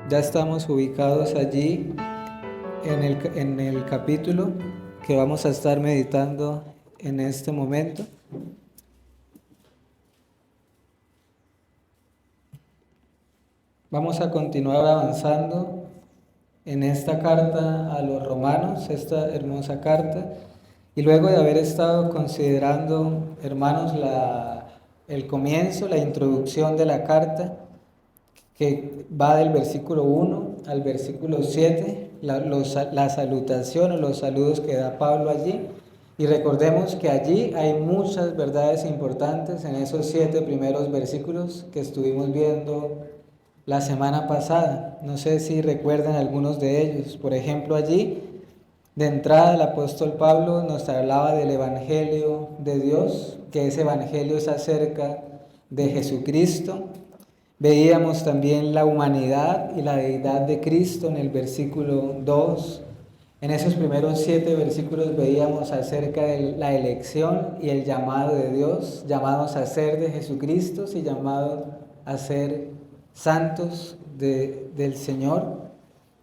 Ya estamos ubicados allí en el capítulo que vamos a estar meditando en este momento. Vamos a continuar avanzando en esta carta a los romanos, esta hermosa carta. Y luego de haber estado considerando, hermanos, el comienzo, la introducción de la carta, que va del versículo 1 al versículo 7, la salutación o los saludos que da Pablo allí. Y recordemos que allí hay muchas verdades importantes en esos 7 primeros versículos que estuvimos viendo la semana pasada. No sé si recuerdan algunos de ellos. Por ejemplo, allí, de entrada, el apóstol Pablo nos hablaba del Evangelio de Dios, que ese Evangelio es acerca de Jesucristo. Veíamos también la humanidad y la deidad de Cristo en el versículo 2. En esos primeros 7 versículos veíamos acerca de la elección y el llamado de Dios, llamados a ser de Jesucristo y llamados a ser santos del Señor.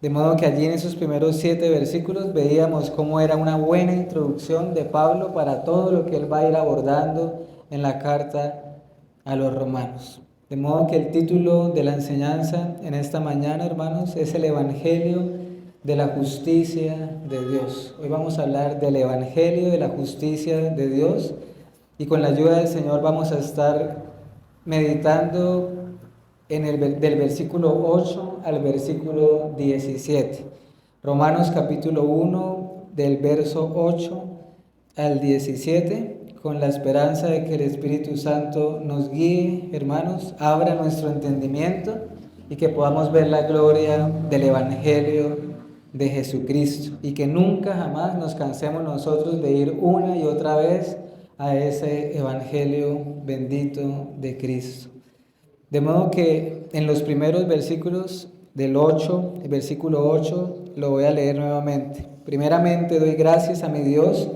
De modo que allí en esos primeros 7 versículos veíamos cómo era una buena introducción de Pablo para todo lo que él va a ir abordando en la carta a los romanos. De modo que el título de la enseñanza en esta mañana, hermanos, es el Evangelio de la justicia de Dios. Hoy vamos a hablar del Evangelio de la justicia de Dios y con la ayuda del Señor vamos a estar meditando del versículo 8 al versículo 17. Romanos capítulo 1 del verso 8 al 17, con la esperanza de que el Espíritu Santo nos guíe, hermanos, abra nuestro entendimiento y que podamos ver la gloria del Evangelio de Jesucristo y que nunca jamás nos cansemos nosotros de ir una y otra vez a ese Evangelio bendito de Cristo. De modo que en los primeros versículos del 8, el versículo 8, lo voy a leer nuevamente. Primeramente doy gracias a mi Dios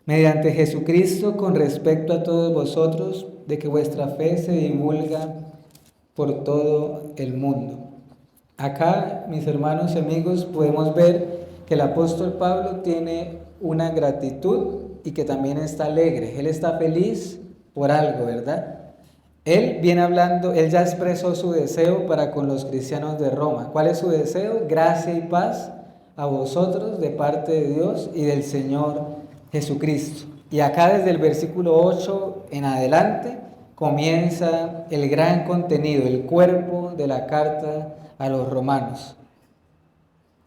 mediante Jesucristo con respecto a todos vosotros, de que vuestra fe se divulga por todo el mundo. Acá, mis hermanos y amigos, podemos ver que el apóstol Pablo tiene una gratitud y que también está alegre. Él está feliz por algo, ¿verdad? Él viene hablando, él ya expresó su deseo para con los cristianos de Roma. ¿Cuál es su deseo? Gracia y paz a vosotros de parte de Dios y del Señor Jesucristo. Y acá desde el versículo 8 en adelante comienza el gran contenido, el cuerpo de la carta a los romanos.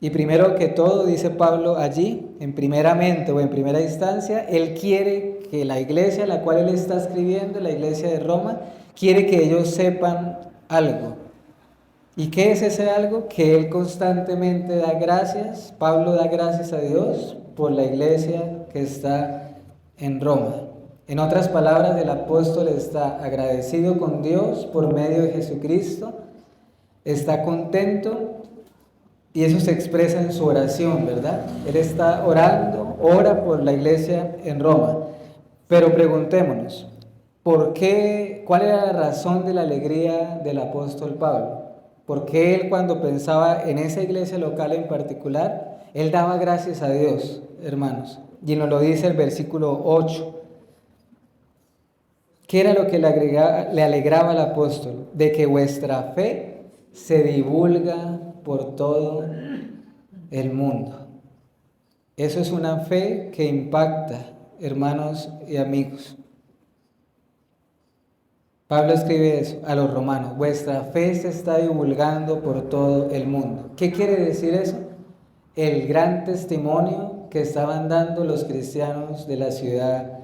Y primero que todo, dice Pablo allí, en primeramente o en primera instancia, él quiere que la iglesia a la cual él está escribiendo, la iglesia de Roma, quiere que ellos sepan algo. ¿Y qué es ese algo? Que él constantemente da gracias, Pablo da gracias a Dios por la iglesia que está en Roma. En otras palabras, el apóstol está agradecido con Dios por medio de Jesucristo, está contento y eso se expresa en su oración, ¿verdad? Él está orando, ora por la iglesia en Roma. Pero preguntémonos, ¿por qué? ¿Cuál era la razón de la alegría del apóstol Pablo? ¿Por qué él, cuando pensaba en esa iglesia local en particular, él daba gracias a Dios, hermanos? Y nos lo dice el versículo 8. ¿Qué era lo que le alegraba al apóstol? De que vuestra fe se divulga por todo el mundo. Eso es una fe que impacta, hermanos y amigos. Pablo escribe eso a los romanos: vuestra fe se está divulgando por todo el mundo. ¿Qué quiere decir eso? El gran testimonio que estaban dando los cristianos de la ciudad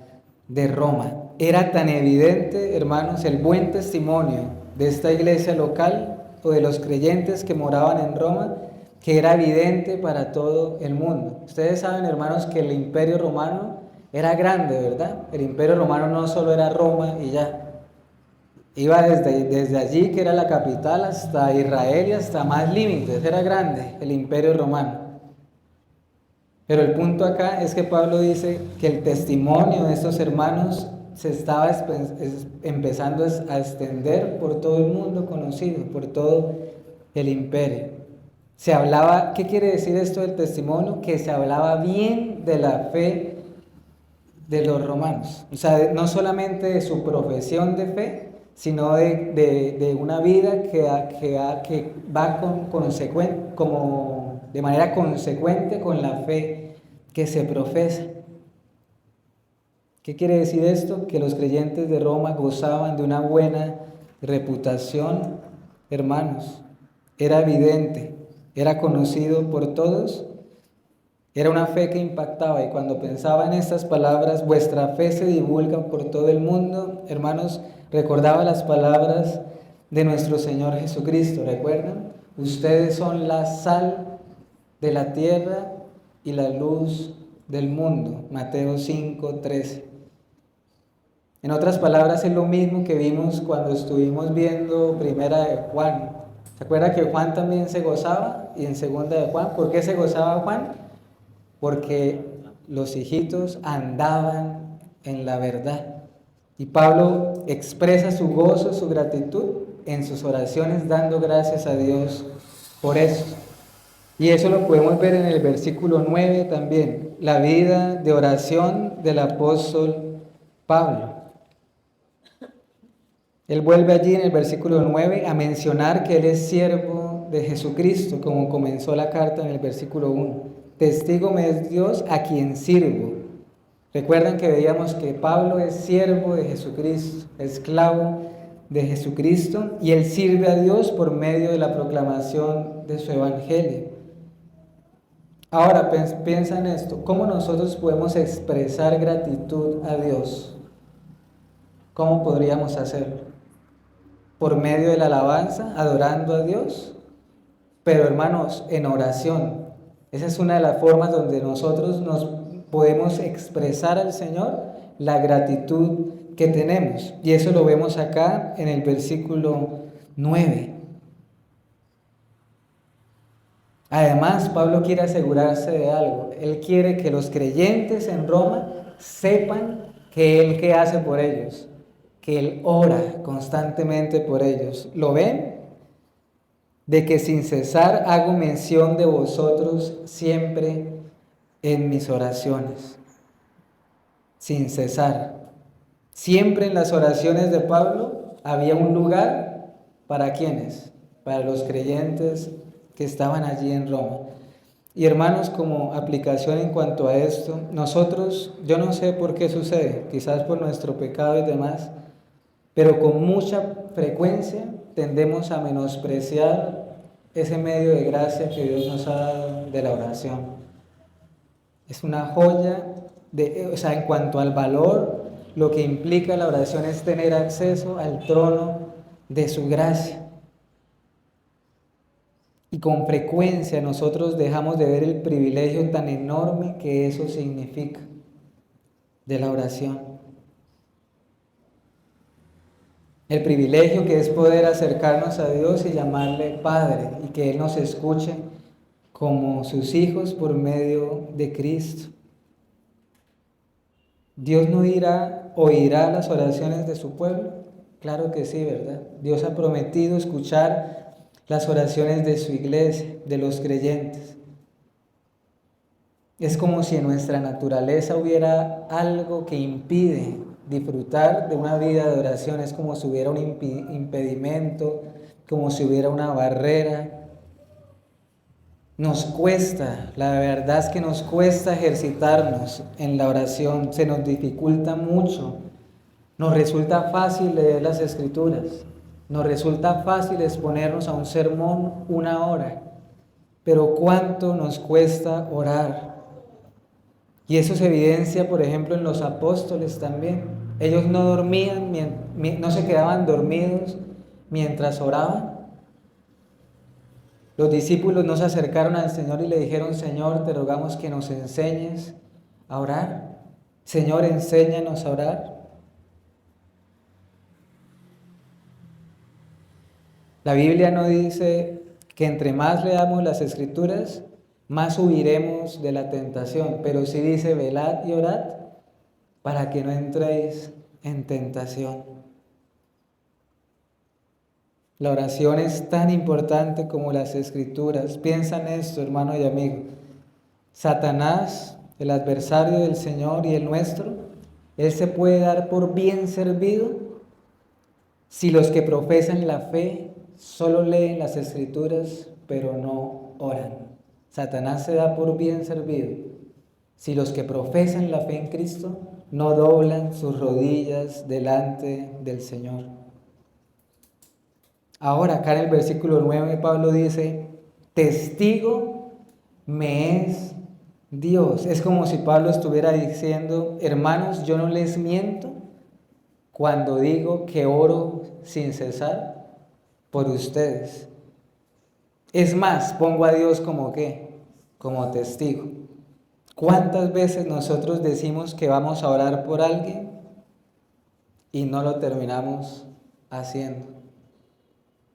de Roma. Era tan evidente, hermanos, el buen testimonio de esta iglesia local o de los creyentes que moraban en Roma, que era evidente para todo el mundo. Ustedes saben, hermanos, que el imperio romano era grande, ¿verdad? El imperio romano no solo era Roma y ya. Iba desde allí, que era la capital, hasta Israel y hasta más límites. Era grande el imperio romano. Pero el punto acá es que Pablo dice que el testimonio de estos hermanos se estaba empezando a extender por todo el mundo conocido, por todo el imperio. Se hablaba, ¿qué quiere decir esto del testimonio? Que se hablaba bien de la fe de los romanos. O sea, no solamente de su profesión de fe, sino de una vida que va como de manera consecuente con la fe que se profesa. ¿Qué quiere decir esto? Que los creyentes de Roma gozaban de una buena reputación, hermanos. Era evidente, era conocido por todos. Era una fe que impactaba, y cuando pensaba en estas palabras, vuestra fe se divulga por todo el mundo, hermanos, recordaba las palabras de nuestro Señor Jesucristo, ¿recuerdan? Ustedes son la sal de la tierra y la luz del mundo, Mateo 5:13. En otras palabras, es lo mismo que vimos cuando estuvimos viendo Primera de Juan. ¿Se acuerda que Juan también se gozaba? Y en Segunda de Juan, ¿por qué se gozaba Juan? Porque los hijitos andaban en la verdad. Y Pablo expresa su gozo, su gratitud en sus oraciones, dando gracias a Dios por eso. Y eso lo podemos ver en el versículo 9 también, la vida de oración del apóstol Pablo. Él vuelve allí en el versículo 9 a mencionar que él es siervo de Jesucristo, como comenzó la carta en el versículo 1. Testigo me es Dios a quien sirvo. Recuerdan que veíamos que Pablo es siervo de Jesucristo, esclavo de Jesucristo, y él sirve a Dios por medio de la proclamación de su evangelio. Ahora piensa en esto, ¿cómo nosotros podemos expresar gratitud a Dios? ¿Cómo podríamos hacerlo? Por medio de la alabanza, adorando a Dios, pero hermanos, en oración. Esa es una de las formas donde nosotros nos podemos expresar al Señor la gratitud que tenemos. Y eso lo vemos acá en el versículo 9. Además, Pablo quiere asegurarse de algo. Él quiere que los creyentes en Roma sepan que Él qué hace por ellos, que Él ora constantemente por ellos. ¿Lo ven? De que sin cesar hago mención de vosotros siempre en mis oraciones. Sin cesar. Siempre en las oraciones de Pablo había un lugar para quienes, para los creyentes que estaban allí en Roma. Y hermanos, como aplicación en cuanto a esto, nosotros, yo no sé por qué sucede, quizás por nuestro pecado y demás, pero con mucha frecuencia tendemos a menospreciar ese medio de gracia que Dios nos ha dado de la oración. Es una joya, en cuanto al valor, lo que implica la oración es tener acceso al trono de su gracia. Y con frecuencia nosotros dejamos de ver el privilegio tan enorme que eso significa de la oración. El privilegio que es poder acercarnos a Dios y llamarle Padre, y que Él nos escuche como sus hijos por medio de Cristo. ¿Dios no oirá las oraciones de su pueblo? Claro que sí, ¿verdad? Dios ha prometido escuchar las oraciones de su iglesia, de los creyentes. Es como si en nuestra naturaleza hubiera algo que impide disfrutar de una vida de oración. Es como si hubiera un impedimento, como si hubiera una barrera. Nos cuesta, la verdad es que nos cuesta ejercitarnos en la oración, se nos dificulta mucho. Nos resulta fácil leer las Escrituras, nos resulta fácil exponernos a un sermón 1 hora, pero ¿cuánto nos cuesta orar? Y eso se evidencia, por ejemplo, en los apóstoles también. Ellos no dormían, no se quedaban dormidos mientras oraban. Los discípulos no se acercaron al Señor y le dijeron: Señor, te rogamos que nos enseñes a orar. Señor, enséñanos a orar. La Biblia no dice que entre más leamos las Escrituras, más huiremos de la tentación, pero sí dice: velad y orad para que no entréis en tentación. La oración es tan importante como las escrituras. Piensa en esto, hermano y amigo. Satanás, el adversario del Señor y el nuestro, él se puede dar por bien servido si los que profesan la fe solo leen las escrituras, pero no oran. Satanás se da por bien servido si los que profesan la fe en Cristo no doblan sus rodillas delante del Señor. Ahora, acá en el versículo 9, Pablo dice, testigo me es Dios. Es como si Pablo estuviera diciendo, hermanos, yo no les miento cuando digo que oro sin cesar por ustedes. Es más, pongo a Dios como ¿qué? Como testigo. ¿Cuántas veces nosotros decimos que vamos a orar por alguien y no lo terminamos haciendo?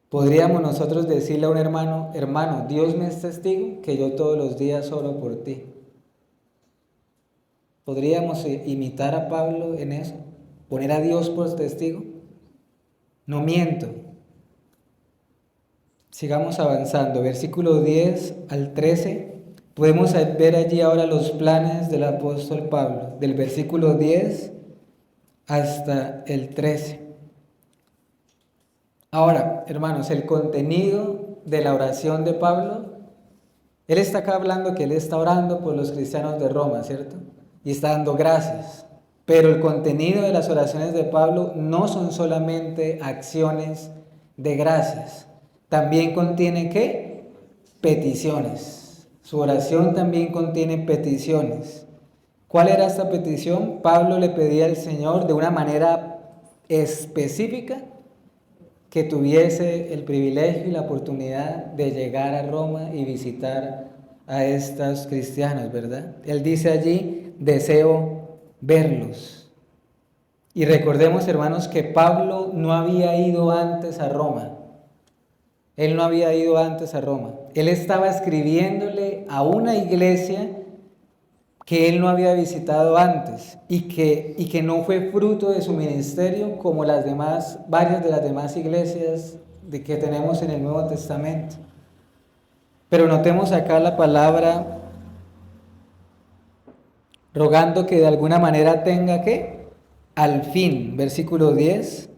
Podríamos nosotros decirle a un hermano, hermano, Dios me es testigo que yo todos los días oro por ti. ¿Podríamos imitar a Pablo en eso? ¿Poner a Dios por testigo? No miento. Sigamos avanzando. Versículo 10 al 13. Podemos ver allí ahora los planes del apóstol Pablo. Del versículo 10 hasta el 13. Ahora, hermanos, el contenido de la oración de Pablo, él está acá hablando que él está orando por los cristianos de Roma, ¿cierto? Y está dando gracias. Pero el contenido de las oraciones de Pablo no son solamente acciones de gracias. También contiene, ¿qué? Peticiones. Su oración también contiene peticiones. ¿Cuál era esta petición? Pablo le pedía al Señor de una manera específica que tuviese el privilegio y la oportunidad de llegar a Roma y visitar a estos cristianos, ¿verdad? Él dice allí, deseo verlos. Y recordemos, hermanos, que Pablo no había ido antes a Roma. Él no había ido antes a Roma. Él estaba escribiéndole a una iglesia que él no había visitado antes y que no fue fruto de su ministerio como las demás, varias de las demás iglesias que tenemos en el Nuevo Testamento. Pero notemos acá la palabra rogando que de alguna manera tenga ¿qué? Al fin, versículo 10,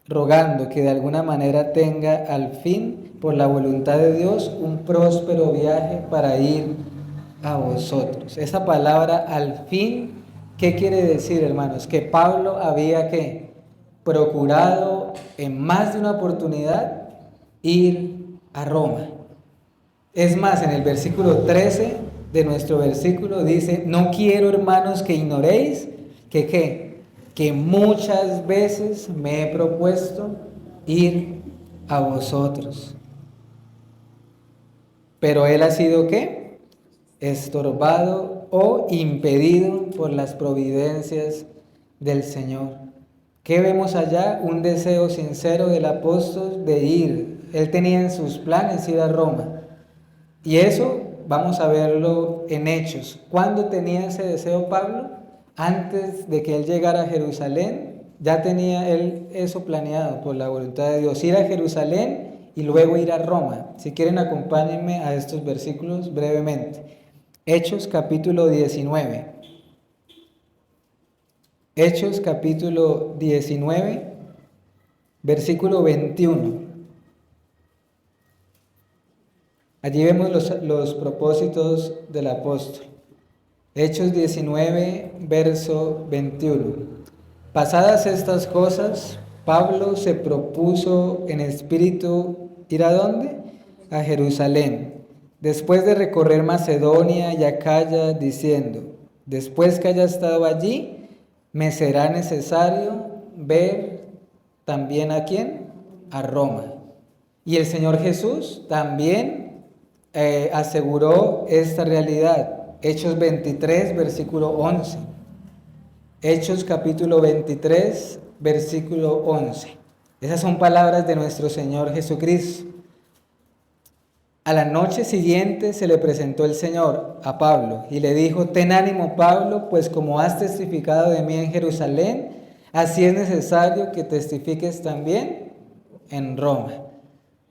rogando que de alguna manera tenga al fin, por la voluntad de Dios, un próspero viaje para ir a vosotros. Esa palabra al fin, ¿qué quiere decir, hermanos? Que Pablo había ¿qué? Procurado en más de una oportunidad ir a Roma. Es más, en el versículo 13 de nuestro versículo dice, no quiero, hermanos, que ignoréis que ¿qué? Que muchas veces me he propuesto ir a vosotros. Pero él ha sido ¿qué? Estorbado o impedido por las providencias del Señor. ¿Qué vemos allá? Un deseo sincero del apóstol de ir. Él tenía en sus planes ir a Roma. Y eso vamos a verlo en Hechos. ¿Cuándo tenía ese deseo Pablo? Antes de que él llegara a Jerusalén, ya tenía él eso planeado por la voluntad de Dios. Ir a Jerusalén y luego ir a Roma. Si quieren, acompáñenme a estos versículos brevemente. Hechos capítulo 19. Hechos capítulo 19, versículo 21. Allí vemos los propósitos del apóstol. Hechos 19, verso 21. Pasadas estas cosas, Pablo se propuso en espíritu ir ¿a dónde? A Jerusalén, después de recorrer Macedonia y Acaya, diciendo, después que haya estado allí, me será necesario ver también ¿a quién? A Roma. Y el Señor Jesús también aseguró esta realidad. Hechos 23, versículo 11. Hechos capítulo 23, versículo 11. Esas son palabras de nuestro Señor Jesucristo. A la noche siguiente se le presentó el Señor a Pablo y le dijo, ten ánimo, Pablo, pues como has testificado de mí en Jerusalén, así es necesario que testifiques también en Roma.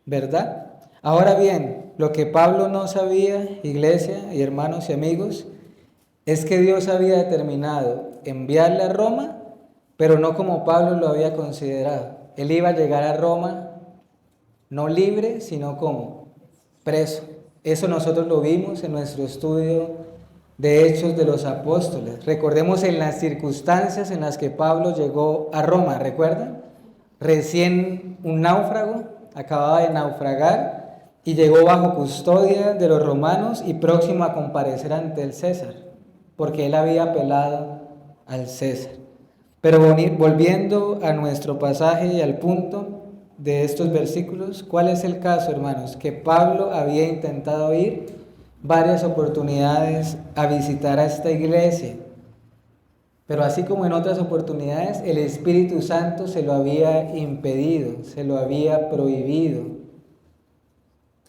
¿verdad? Ahora bien, lo que Pablo no sabía, iglesia y hermanos y amigos, es que Dios había determinado enviarle a Roma, pero no como Pablo lo había considerado. Él iba a llegar a Roma no libre, sino como preso. Eso nosotros lo vimos en nuestro estudio de Hechos de los Apóstoles. Recordemos en las circunstancias en las que Pablo llegó a Roma, ¿recuerdan? Recién un náufrago, acababa de naufragar y llegó bajo custodia de los romanos y próximo a comparecer ante el César, porque él había apelado al César. Pero volviendo a nuestro pasaje y al punto de estos versículos, ¿cuál es el caso, hermanos? Que Pablo había intentado ir varias oportunidades a visitar a esta iglesia, pero así como en otras oportunidades, el Espíritu Santo se lo había impedido, se lo había prohibido.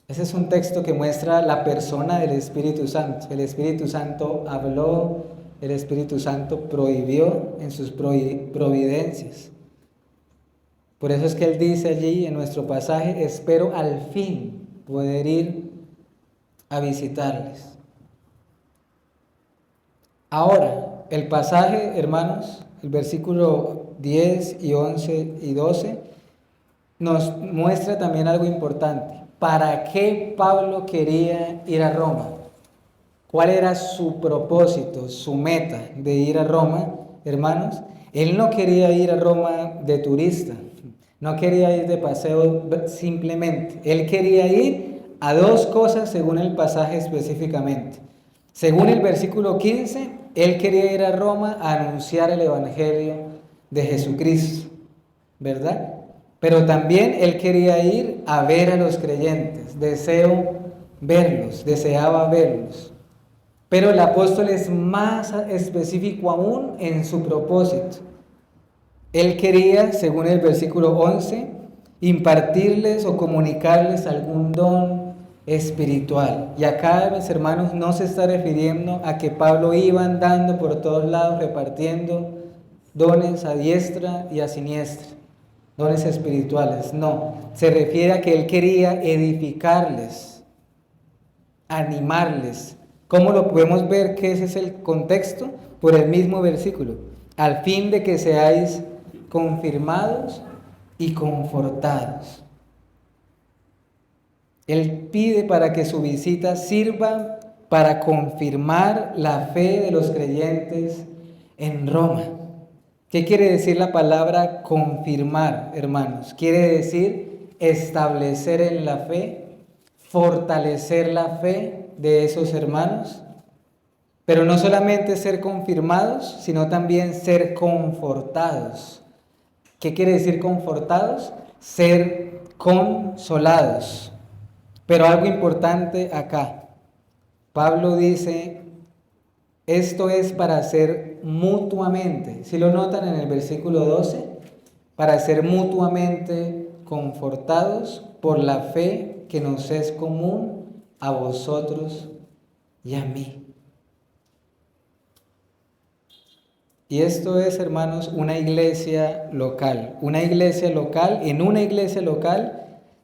Ese es un texto que muestra la persona del Espíritu Santo. El Espíritu Santo habló, el Espíritu Santo prohibió en sus providencias. Por eso es que él dice allí en nuestro pasaje, espero al fin poder ir a visitarles. Ahora, el pasaje, hermanos, el versículo 10 y 11 y 12, nos muestra también algo importante. ¿Para qué Pablo quería ir a Roma? ¿Cuál era su propósito, su meta de ir a Roma, hermanos? Él no quería ir a Roma de turista, no quería ir de paseo simplemente. Él quería ir a dos cosas según el pasaje específicamente. Según el versículo 15, él quería ir a Roma a anunciar el Evangelio de Jesucristo, ¿verdad? Pero también él quería ir a ver a los creyentes, deseaba verlos. Pero el apóstol es más específico aún en su propósito. Él quería, según el versículo 11, impartirles o comunicarles algún don espiritual. Y acá, mis hermanos, no se está refiriendo a que Pablo iba andando por todos lados repartiendo dones a diestra y a siniestra, dones espirituales. No, se refiere a que él quería edificarles, animarles. ¿Cómo lo podemos ver que ese es el contexto? Por el mismo versículo. Al fin de que seáis confirmados y confortados. Él pide para que su visita sirva para confirmar la fe de los creyentes en Roma. ¿Qué quiere decir la palabra confirmar, hermanos? Quiere decir establecer en la fe, fortalecer la fe de esos hermanos, pero no solamente ser confirmados, sino también ser confortados. ¿Qué quiere decir confortados? Ser consolados. Pero algo importante acá. Pablo dice, esto es para ser mutuamente, si lo notan en el versículo 12, para ser mutuamente confortados por la fe que nos es común a vosotros y a mí. Y esto es, hermanos, una iglesia local. En una iglesia local,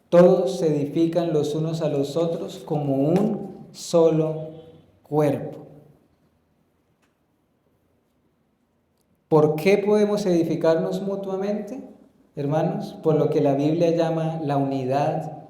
todos se edifican los unos a los otros como un solo cuerpo. ¿Por qué podemos edificarnos mutuamente, hermanos? Por lo que la Biblia llama la unidad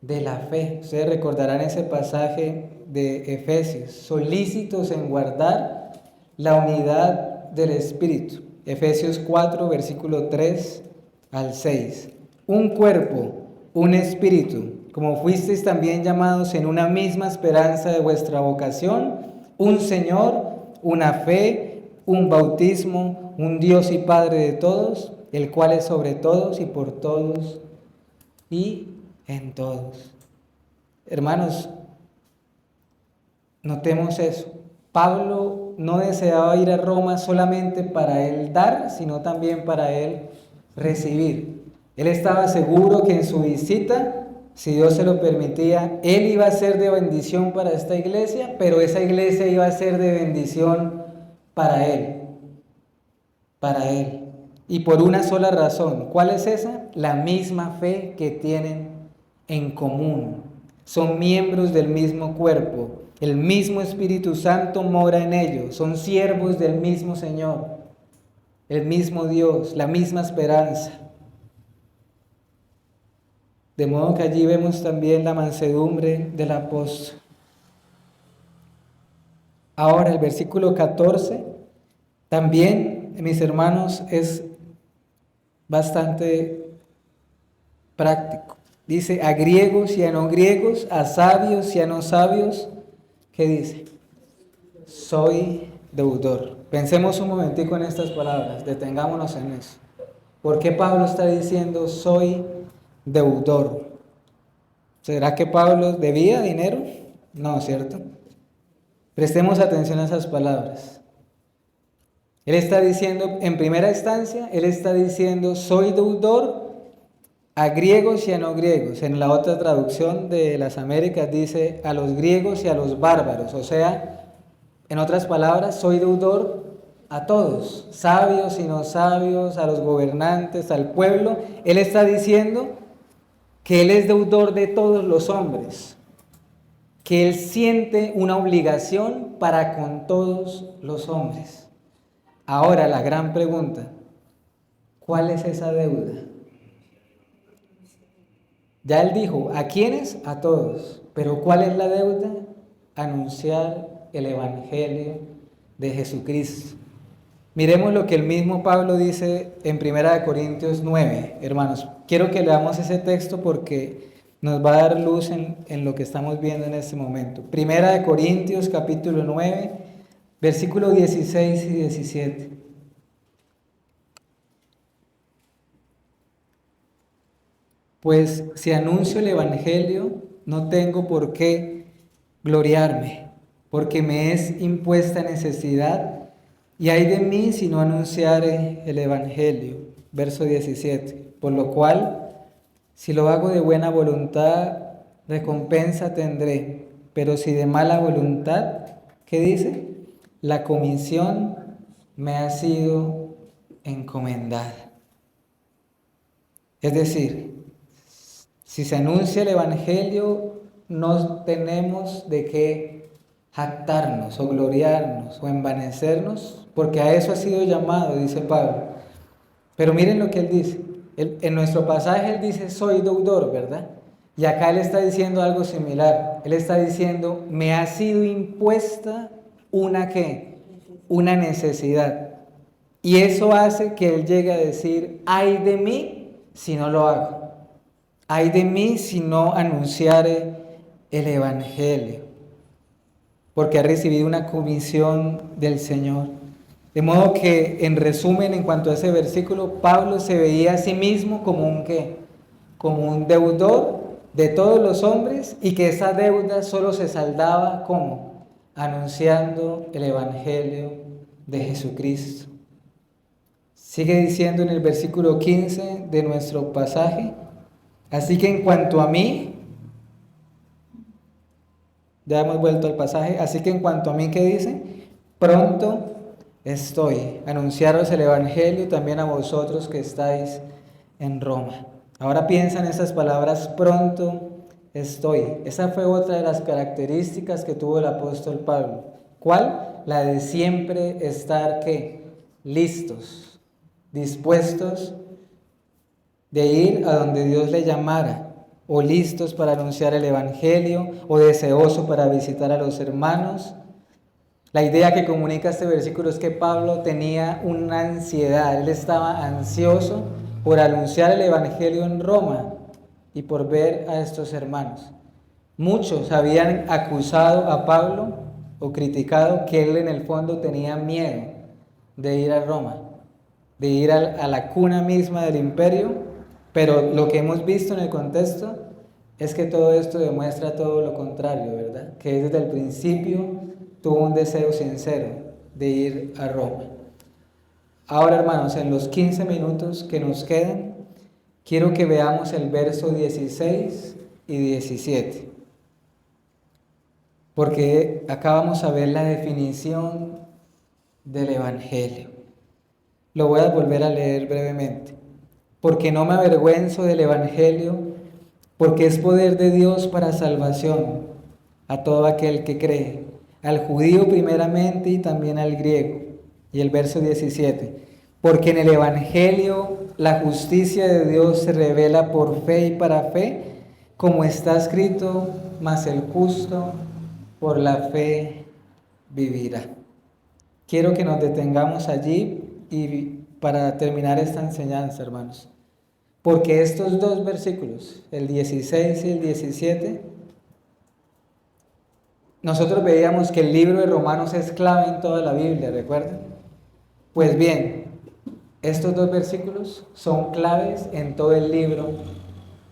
de la fe. Ustedes recordarán ese pasaje de Efesios, solícitos en guardar la unidad del Espíritu. Efesios 4, versículo 3 al 6. Un cuerpo, un espíritu, como fuisteis también llamados en una misma esperanza de vuestra vocación, un Señor, una fe, un bautismo, un Dios y Padre de todos, el cual es sobre todos y por todos y en todos. Hermanos, notemos eso. Pablo no deseaba ir a Roma solamente para él dar, sino también para él recibir. Él estaba seguro que en su visita, si Dios se lo permitía, él iba a ser de bendición para esta iglesia, pero esa iglesia iba a ser de bendición para él. Para él. Y por una sola razón. ¿Cuál es esa? La misma fe que tienen en común, son miembros del mismo cuerpo, el mismo Espíritu Santo mora en ellos, son siervos del mismo Señor, el mismo Dios, la misma esperanza. De modo que allí vemos también la mansedumbre del apóstol. Ahora el versículo 14, también, mis hermanos, es bastante práctico. Dice, a griegos y a no griegos, a sabios y a no sabios, ¿qué dice? Soy deudor. Pensemos un momentico en estas palabras, detengámonos en eso. ¿Por qué Pablo está diciendo soy deudor? ¿Será que Pablo debía dinero? No, ¿cierto? Prestemos atención a esas palabras. Él está diciendo, en primera instancia, él está diciendo soy deudor a griegos y a no griegos. En la otra traducción de las Américas dice a los griegos y a los bárbaros. O sea, en otras palabras, soy deudor a todos, sabios y no sabios, a los gobernantes, al pueblo. Él está diciendo que él es deudor de todos los hombres, que él siente una obligación para con todos los hombres. Ahora la gran pregunta, ¿cuál es esa deuda? Ya él dijo, ¿a quiénes? A todos. Pero ¿cuál es la deuda? Anunciar el Evangelio de Jesucristo. Miremos lo que el mismo Pablo dice en 1 Corintios 9, hermanos. Quiero que leamos ese texto porque nos va a dar luz en lo que estamos viendo en este momento. 1 Corintios capítulo 9, versículos 16 y 17. Pues si anuncio el Evangelio, no tengo por qué gloriarme, porque me es impuesta necesidad, y ay de mí si no anunciare el Evangelio. Verso 17. Por lo cual, si lo hago de buena voluntad, recompensa tendré, pero si de mala voluntad, ¿qué dice? La comisión me ha sido encomendada. Es decir, si se anuncia el Evangelio, no tenemos de qué jactarnos o gloriarnos o envanecernos, porque a eso ha sido llamado, dice Pablo. Pero miren lo que él dice. En nuestro pasaje él dice, soy deudor, ¿verdad? Y acá él está diciendo algo similar. Él está diciendo, me ha sido impuesta una ¿qué? Una necesidad. Y eso hace que él llegue a decir, ay de mí si no lo hago. Ay de mí si no anunciare el Evangelio, porque ha recibido una comisión del Señor. De modo que, en resumen, en cuanto a ese versículo, Pablo se veía a sí mismo como un ¿qué? Como un deudor de todos los hombres, y que esa deuda solo se saldaba ¿cómo? Anunciando el Evangelio de Jesucristo. Sigue diciendo en el versículo 15 de nuestro pasaje, así que en cuanto a mí, ya hemos vuelto al pasaje, así que en cuanto a mí, ¿qué dice? Pronto estoy a anunciaros el Evangelio también a vosotros que estáis en Roma. Ahora piensa en esas palabras, pronto estoy. Esa fue otra de las características que tuvo el apóstol Pablo. ¿Cuál? La de siempre estar, ¿qué? Listos, dispuestos de ir a donde Dios le llamara, o listos para anunciar el Evangelio, o deseoso para visitar a los hermanos. La idea que comunica este versículo es que Pablo tenía una ansiedad, él estaba ansioso por anunciar el Evangelio en Roma y por ver a estos hermanos. Muchos habían acusado a Pablo o criticado que él en el fondo tenía miedo de ir a Roma, de ir a la cuna misma del imperio. Pero lo que hemos visto en el contexto es que todo esto demuestra todo lo contrario, ¿verdad? Que desde el principio tuvo un deseo sincero de ir a Roma. Ahora, hermanos, en los 15 minutos que nos quedan, quiero que veamos el verso 16 y 17. Porque acá vamos a ver la definición del Evangelio. Lo voy a volver a leer brevemente. Porque no me avergüenzo del Evangelio, porque es poder de Dios para salvación a todo aquel que cree, al judío primeramente y también al griego. Y el verso 17, porque en el Evangelio la justicia de Dios se revela por fe y para fe, como está escrito, mas el justo por la fe vivirá. Quiero que nos detengamos allí y para terminar esta enseñanza, hermanos. Porque estos dos versículos, el 16 y el 17, nosotros veíamos que el libro de Romanos es clave en toda la Biblia, ¿recuerdan? Pues bien, estos dos versículos son claves en todo el libro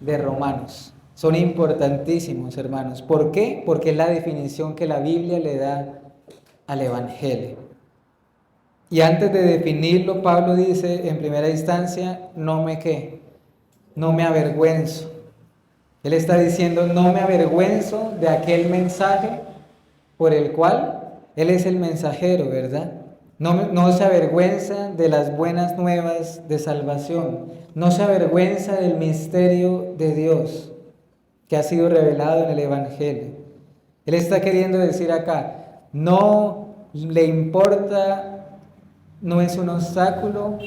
de Romanos. Son importantísimos, hermanos. ¿Por qué? Porque es la definición que la Biblia le da al Evangelio. Y antes de definirlo, Pablo dice en primera instancia, no me avergüenzo. Él está diciendo, no me avergüenzo de aquel mensaje por el cual Él es el mensajero, ¿verdad? No se avergüenza de las buenas nuevas de salvación. No se avergüenza del misterio de Dios que ha sido revelado en el Evangelio. Él está queriendo decir acá, no le importa, no es un obstáculo,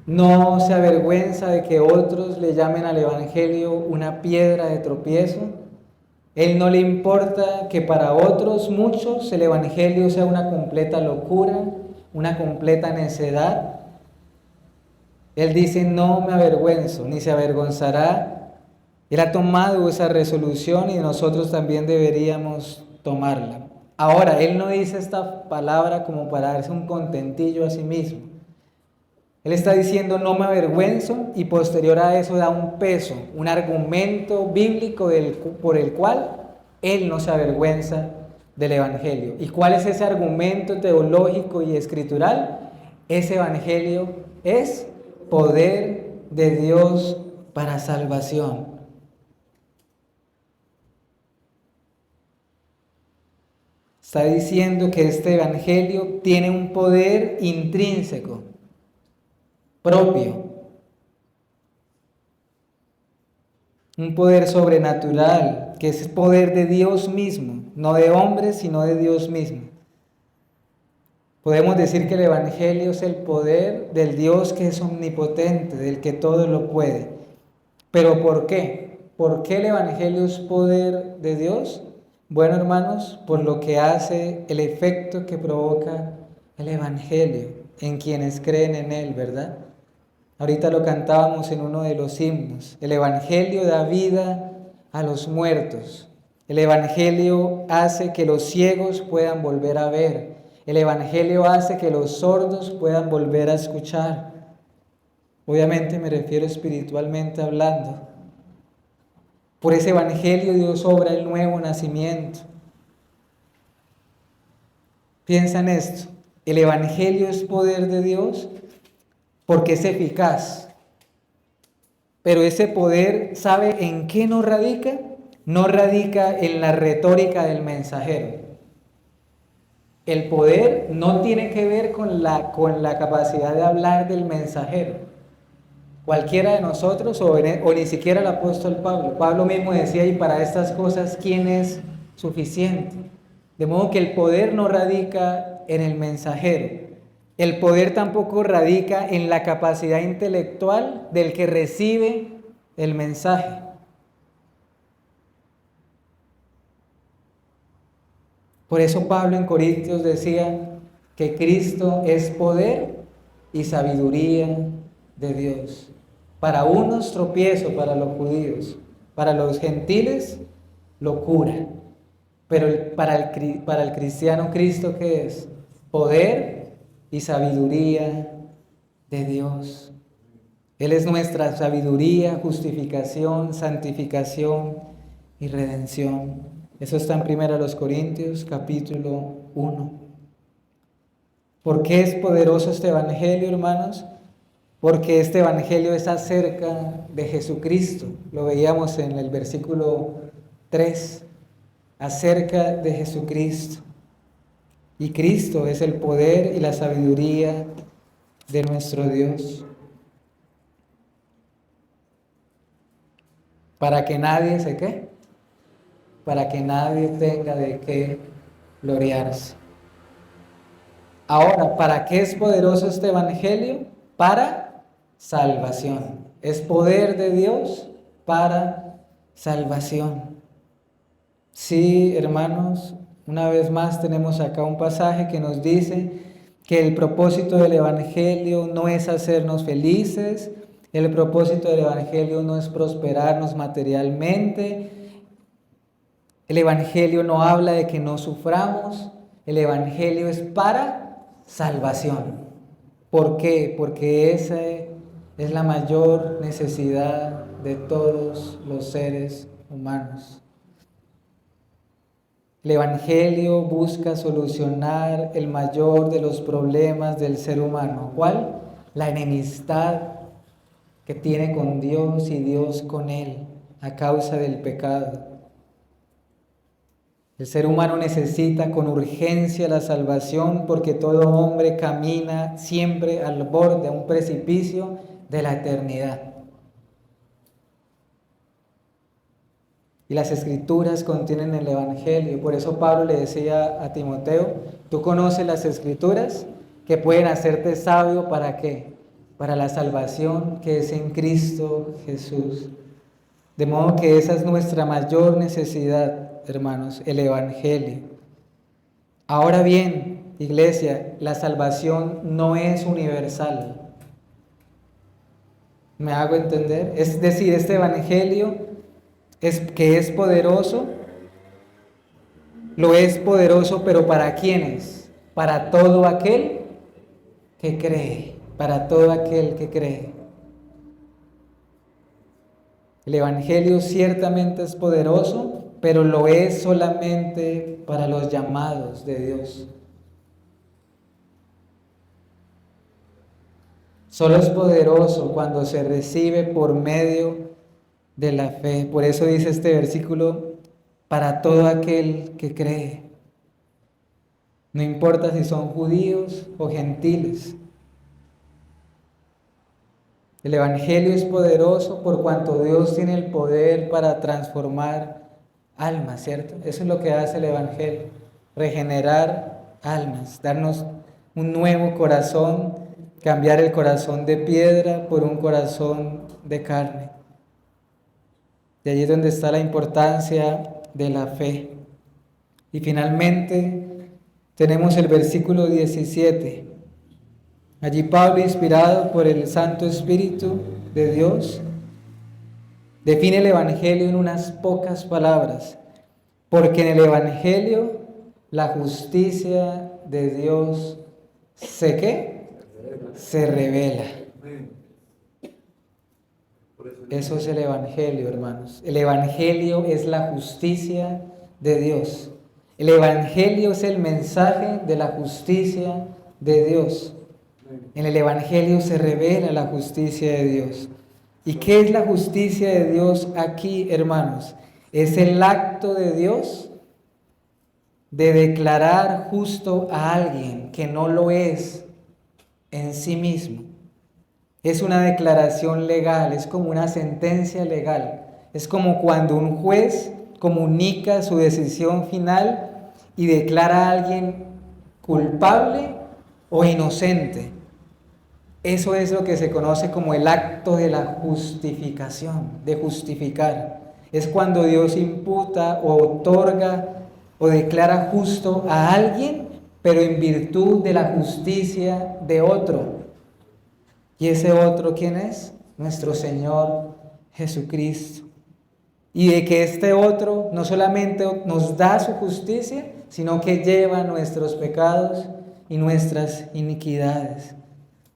no se avergüenza de que otros le llamen al Evangelio una piedra de tropiezo. Él no le importa que para otros muchos el Evangelio sea una completa locura, una completa necedad. Él dice, no me avergüenzo, ni se avergonzará. Él ha tomado esa resolución y nosotros también deberíamos tomarla. Ahora, Él no dice esta palabra como para darse un contentillo a sí mismo. Él está diciendo, no me avergüenzo, y posterior a eso da un peso, un argumento bíblico por el cual Él no se avergüenza del Evangelio. ¿Y cuál es ese argumento teológico y escritural? Ese Evangelio es poder de Dios para salvación. Está diciendo que este Evangelio tiene un poder intrínseco, propio, un poder sobrenatural, que es poder de Dios mismo, no de hombres, sino de Dios mismo. Podemos decir que el Evangelio es el poder del Dios que es omnipotente, del que todo lo puede. ¿Pero por qué? ¿Por qué el Evangelio es poder de Dios? Bueno, hermanos, por lo que hace el efecto que provoca el Evangelio en quienes creen en él, ¿verdad? Ahorita lo cantábamos en uno de los himnos. El Evangelio da vida a los muertos. El Evangelio hace que los ciegos puedan volver a ver. El Evangelio hace que los sordos puedan volver a escuchar. Obviamente me refiero espiritualmente hablando. Por ese Evangelio Dios obra el nuevo nacimiento. Piensa en esto. El Evangelio es poder de Dios porque es eficaz. Pero ese poder, ¿sabe en qué no radica? No radica en la retórica del mensajero. El poder no tiene que ver con la capacidad de hablar del mensajero. Cualquiera de nosotros, o ni siquiera el apóstol Pablo. Pablo mismo decía, y para estas cosas, ¿quién es suficiente? De modo que el poder no radica en el mensajero. El poder tampoco radica en la capacidad intelectual del que recibe el mensaje. Por eso Pablo en Corintios decía que Cristo es poder y sabiduría de Dios. Para unos tropiezo, para los judíos, para los gentiles locura. Pero para el cristiano, ¿Cristo qué es? Poder y sabiduría de Dios. Él es nuestra sabiduría, justificación, santificación y redención. Eso está en 1 Corintios capítulo 1. ¿Por qué es poderoso este Evangelio, hermanos? Porque este Evangelio es acerca de Jesucristo. Lo veíamos en el versículo 3. Acerca de Jesucristo. Y Cristo es el poder y la sabiduría de nuestro Dios. Para que nadie se qué, para que nadie tenga de qué gloriarse. Ahora, ¿para qué es poderoso este evangelio? Para salvación. Es poder de Dios para salvación. Sí, hermanos, una vez más tenemos acá un pasaje que nos dice que el propósito del evangelio no es hacernos felices, el propósito del evangelio no es prosperarnos materialmente, el evangelio no habla de que no suframos, el evangelio es para salvación. ¿Por qué? Porque esa es la mayor necesidad de todos los seres humanos. El evangelio busca solucionar el mayor de los problemas del ser humano. ¿Cuál? La enemistad que tiene con Dios y Dios con él a causa del pecado. El ser humano necesita con urgencia la salvación porque todo hombre camina siempre al borde, a un precipicio de la eternidad. Y las Escrituras contienen el Evangelio. Por eso Pablo le decía a Timoteo, tú conoces las Escrituras que pueden hacerte sabio ¿para qué? Para la salvación que es en Cristo Jesús. De modo que esa es nuestra mayor necesidad, hermanos, el Evangelio. Ahora bien, iglesia, la salvación no es universal. ¿Me hago entender? Es decir, este Evangelio que es poderoso, lo es poderoso, pero ¿para quiénes? Para todo aquel que cree, para todo aquel que cree. El Evangelio ciertamente es poderoso, pero lo es solamente para los llamados de Dios. Solo es poderoso cuando se recibe por medio de la fe. Por eso dice este versículo, para todo aquel que cree. No importa si son judíos o gentiles. El Evangelio es poderoso por cuanto Dios tiene el poder para transformar almas, ¿cierto? Eso es lo que hace el Evangelio, regenerar almas, darnos un nuevo corazón, cambiar el corazón de piedra por un corazón de carne. De allí es donde está la importancia de la fe. Y finalmente tenemos el versículo 17. Allí Pablo, inspirado por el Santo Espíritu de Dios, define el Evangelio en unas pocas palabras. Porque en el Evangelio la justicia de Dios se revela. Eso es el Evangelio, hermanos. El Evangelio es la justicia de Dios. El Evangelio es el mensaje de la justicia de Dios. En el Evangelio se revela la justicia de Dios. ¿Y qué es la justicia de Dios aquí, hermanos? Es el acto de Dios de declarar justo a alguien que no lo es en sí mismo. Es una declaración legal, es como una sentencia legal. Es como cuando un juez comunica su decisión final y declara a alguien culpable o inocente. Eso es lo que se conoce como el acto de la justificación, de justificar. Es cuando Dios imputa o otorga o declara justo a alguien, pero en virtud de la justicia de otro. ¿Y ese otro quién es? Nuestro Señor Jesucristo. Y de que este otro no solamente nos da su justicia, sino que lleva nuestros pecados y nuestras iniquidades.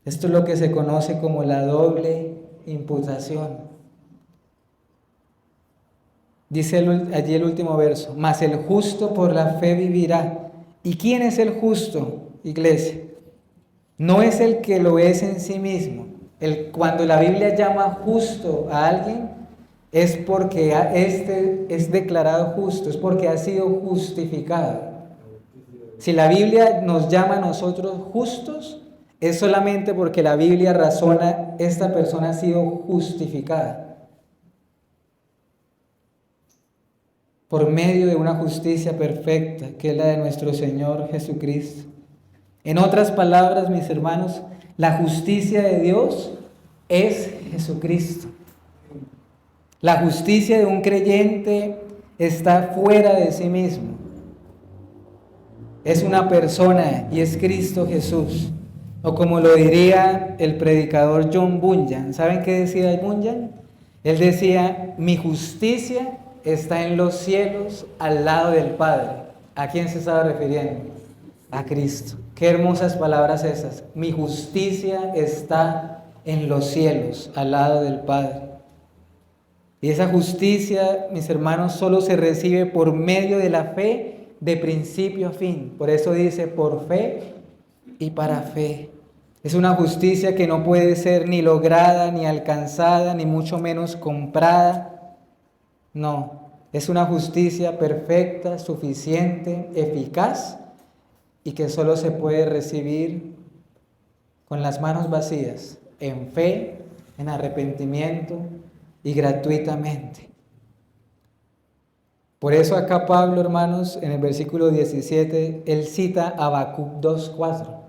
Esto es lo que se conoce como la doble imputación. Dice allí el último verso, mas el justo por la fe vivirá. ¿Y quién es el justo, iglesia? No es el que lo es en sí mismo. Cuando la Biblia llama justo a alguien, es porque este es declarado justo, es porque ha sido justificado. Si la Biblia nos llama a nosotros justos, es solamente porque la Biblia razona, esta persona ha sido justificada. por medio de una justicia perfecta, que es la de nuestro Señor Jesucristo. En otras palabras, mis hermanos, la justicia de Dios es Jesucristo. La justicia de un creyente está fuera de sí mismo. Es una persona y es Cristo Jesús. O como lo diría el predicador John Bunyan. ¿Saben qué decía Bunyan? Él decía, mi justicia está en los cielos al lado del Padre. ¿A quién se estaba refiriendo? A Cristo. Qué hermosas palabras esas. Mi justicia está en los cielos al lado del Padre. Y esa justicia, mis hermanos, solo se recibe por medio de la fe de principio a fin. Por eso dice, por fe y para fe. Es una justicia que no puede ser ni lograda, ni alcanzada, ni mucho menos comprada. No, es una justicia perfecta, suficiente, eficaz y que solo se puede recibir con las manos vacías, en fe, en arrepentimiento y gratuitamente. Por eso acá Pablo, hermanos, en el versículo 17, él cita a Habacuc 2:4.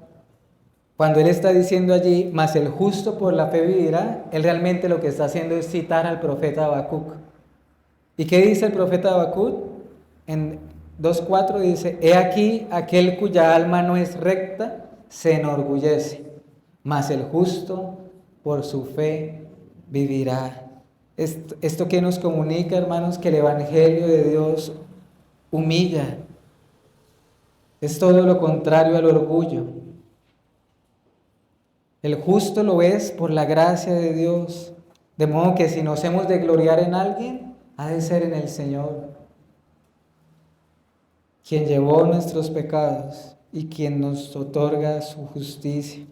Cuando él está diciendo allí, mas el justo por la fe vivirá, él realmente lo que está haciendo es citar al profeta Habacuc. ¿Y qué dice el profeta Habacuc? En 2:4 dice, he aquí aquel cuya alma no es recta, se enorgullece, mas el justo por su fe vivirá. Esto que nos comunica, hermanos, que el Evangelio de Dios humilla. Es todo lo contrario al orgullo. El justo lo es por la gracia de Dios. De modo que si nos hemos de gloriar en alguien, ha de ser en el Señor, quien llevó nuestros pecados y quien nos otorga su justicia.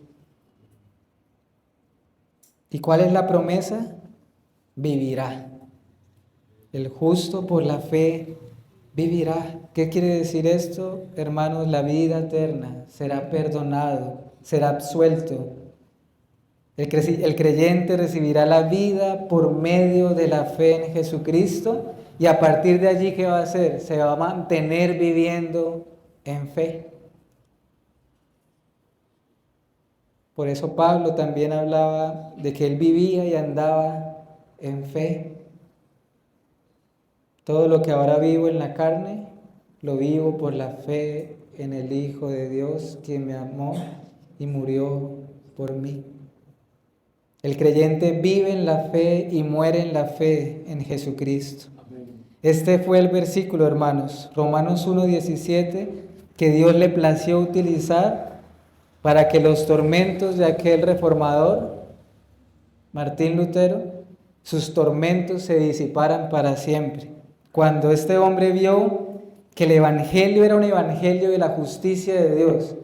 ¿Y cuál es la promesa? Vivirá. El justo por la fe vivirá. ¿Qué quiere decir esto, hermanos? La vida eterna. Será perdonado, será absuelto. El creyente recibirá la vida por medio de la fe en Jesucristo y a partir de allí, ¿qué va a hacer? Se va a mantener viviendo en fe. Por eso Pablo también hablaba de que él vivía y andaba en fe. Todo lo que ahora vivo en la carne, lo vivo por la fe en el Hijo de Dios, quien me amó y murió por mí. El creyente vive en la fe y muere en la fe en Jesucristo. Este fue el versículo, hermanos, Romanos 1:17, que Dios le plació utilizar para que los tormentos de aquel reformador, Martín Lutero, sus tormentos se disiparan para siempre. Cuando este hombre vio que el evangelio era un evangelio de la justicia de Dios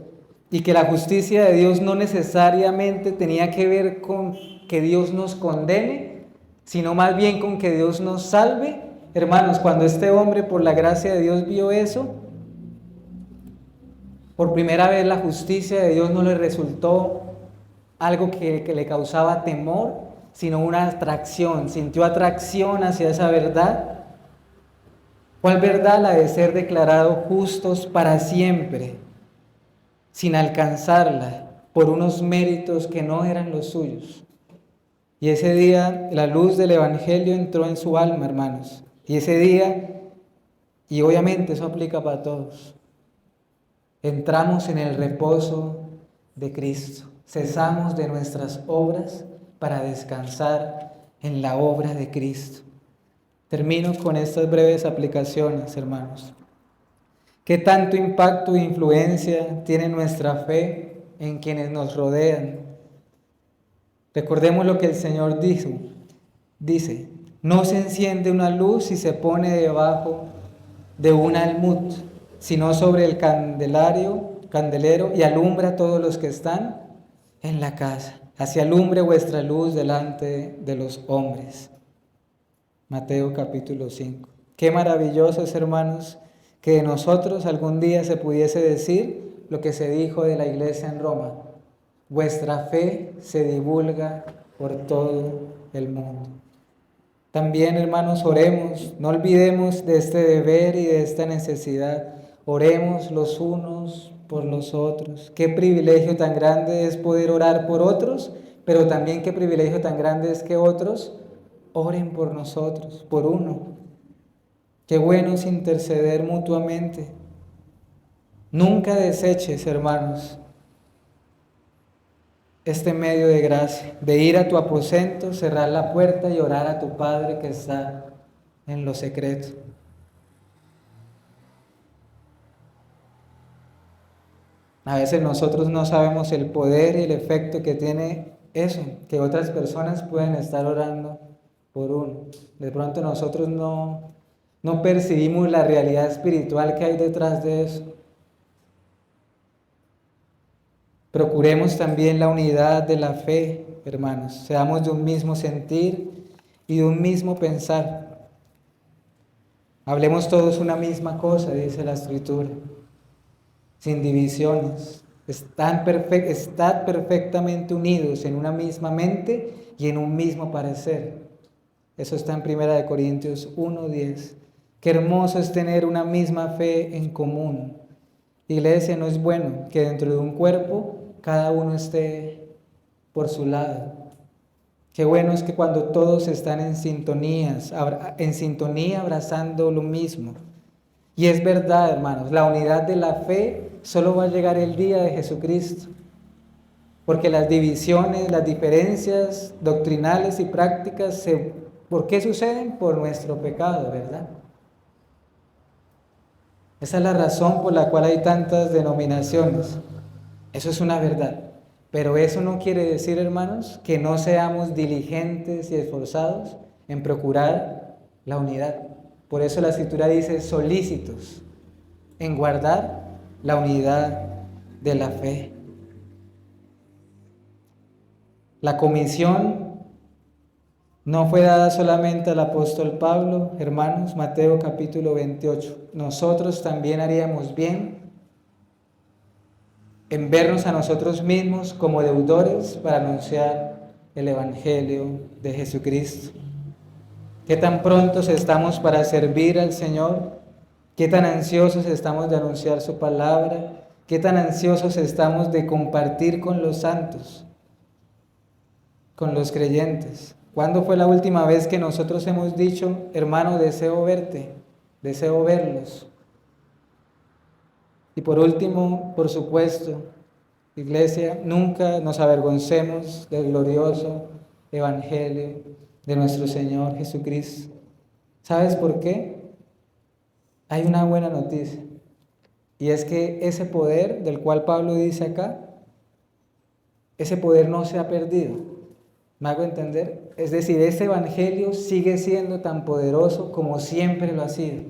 y que la justicia de Dios no necesariamente tenía que ver con que Dios nos condene, sino más bien con que Dios nos salve. Hermanos, cuando este hombre por la gracia de Dios vio eso, por primera vez la justicia de Dios no le resultó algo que le causaba temor, sino una atracción. Sintió atracción hacia esa verdad. ¿Cuál verdad? La de ser declarados justos para siempre, sin alcanzarla, por unos méritos que no eran los suyos. Y ese día la luz del Evangelio entró en su alma, hermanos. Y ese día, y obviamente eso aplica para todos, entramos en el reposo de Cristo. Cesamos de nuestras obras para descansar en la obra de Cristo. Termino con estas breves aplicaciones, hermanos. ¿Qué tanto impacto e influencia tiene nuestra fe en quienes nos rodean? Recordemos lo que el Señor dijo. Dice, no se enciende una luz y se pone debajo de un almud, sino sobre el candelero y alumbra a todos los que están en la casa. Así alumbre vuestra luz delante de los hombres. Mateo capítulo 5. Qué maravilloso, hermanos, que de nosotros algún día se pudiese decir lo que se dijo de la iglesia en Roma. Vuestra fe se divulga por todo el mundo. También, hermanos, oremos, no olvidemos de este deber y de esta necesidad. Oremos los unos por los otros. Qué privilegio tan grande es poder orar por otros, pero también qué privilegio tan grande es que otros oren por nosotros, por uno. Qué bueno es interceder mutuamente. Nunca deseches, hermanos, este medio de gracia, de ir a tu aposento, cerrar la puerta y orar a tu Padre que está en lo secreto. A veces nosotros no sabemos el poder y el efecto que tiene eso, que otras personas pueden estar orando por uno. De pronto nosotros no percibimos la realidad espiritual que hay detrás de eso. Procuremos también la unidad de la fe, hermanos. Seamos de un mismo sentir y de un mismo pensar. Hablemos todos una misma cosa, dice la Escritura, sin divisiones. Estad perfectamente unidos en una misma mente y en un mismo parecer. Eso está en 1 Corintios 1:10. Qué hermoso es tener una misma fe en común. Iglesia, no es bueno que dentro de un cuerpo cada uno esté por su lado. Qué bueno es que cuando todos están en sintonía abrazando lo mismo. Y es verdad, hermanos, la unidad de la fe solo va a llegar el día de Jesucristo. Porque las divisiones, las diferencias doctrinales y prácticas, ¿por qué suceden? Por nuestro pecado, ¿verdad? Esa es la razón por la cual hay tantas denominaciones. Eso es una verdad. Pero eso no quiere decir, hermanos, que no seamos diligentes y esforzados en procurar la unidad. Por eso la Escritura dice solícitos en guardar la unidad de la fe. La comisión no fue dada solamente al apóstol Pablo, hermanos, Mateo capítulo 28. Nosotros también haríamos bien en vernos a nosotros mismos como deudores para anunciar el Evangelio de Jesucristo. ¿Qué tan prontos estamos para servir al Señor? ¿Qué tan ansiosos estamos de anunciar su palabra? ¿Qué tan ansiosos estamos de compartir con los santos, con los creyentes? ¿Cuándo fue la última vez que nosotros hemos dicho, hermano, deseo verte, deseo verlos? Y por último, por supuesto, Iglesia, nunca nos avergoncemos del glorioso Evangelio de nuestro Señor Jesucristo. ¿Sabes por qué? Hay una buena noticia, y es que ese poder del cual Pablo dice acá, ese poder no se ha perdido. ¿Me hago entender? Es decir, este Evangelio sigue siendo tan poderoso como siempre lo ha sido.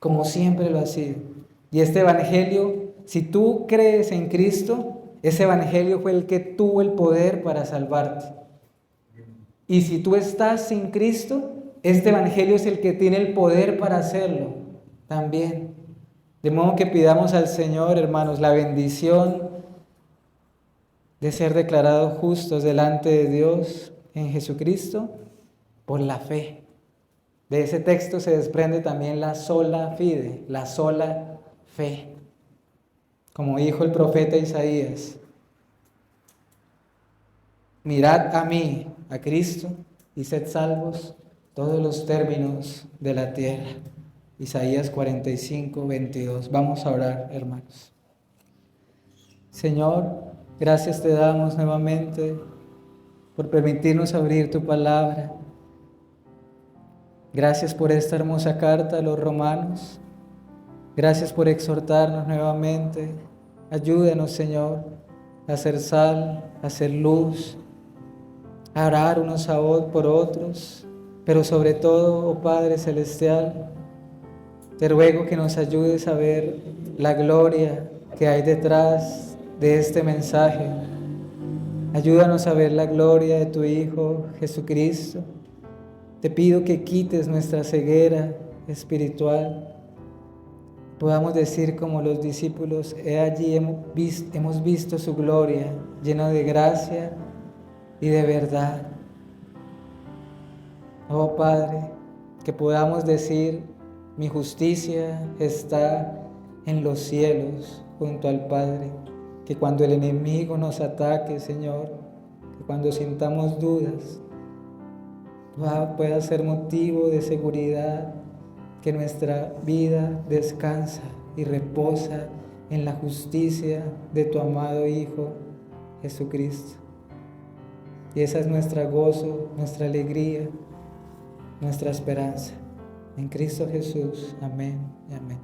Como siempre lo ha sido. Y este Evangelio, si tú crees en Cristo, ese Evangelio fue el que tuvo el poder para salvarte. Y si tú estás sin Cristo, este Evangelio es el que tiene el poder para hacerlo también. De modo que pidamos al Señor, hermanos, la bendición de ser declarados justos delante de Dios en Jesucristo por la fe. De ese texto se desprende también la sola fide, la sola fe. Como dijo el profeta Isaías, mirad a mí, a Cristo, y sed salvos todos los términos de la tierra. Isaías 45:22. Vamos a orar, hermanos. Señor, gracias te damos nuevamente por permitirnos abrir tu palabra. Gracias por esta hermosa carta a los romanos. Gracias por exhortarnos nuevamente. Ayúdanos, Señor, a hacer sal, a hacer luz, a orar unos por otros, pero sobre todo, oh Padre Celestial, te ruego que nos ayudes a ver la gloria que hay detrás de este mensaje. Ayúdanos a ver la gloria de tu Hijo Jesucristo. Te pido que quites nuestra ceguera espiritual. Podamos decir como los discípulos, he allí hemos visto su gloria, lleno de gracia y de verdad. Oh Padre, que podamos decir, mi justicia está en los cielos junto al Padre. Que cuando el enemigo nos ataque, Señor, que cuando sintamos dudas, pueda ser motivo de seguridad, que nuestra vida descansa y reposa en la justicia de tu amado Hijo Jesucristo. Y esa es nuestra gozo, nuestra alegría, nuestra esperanza. En Cristo Jesús. Amén y amén.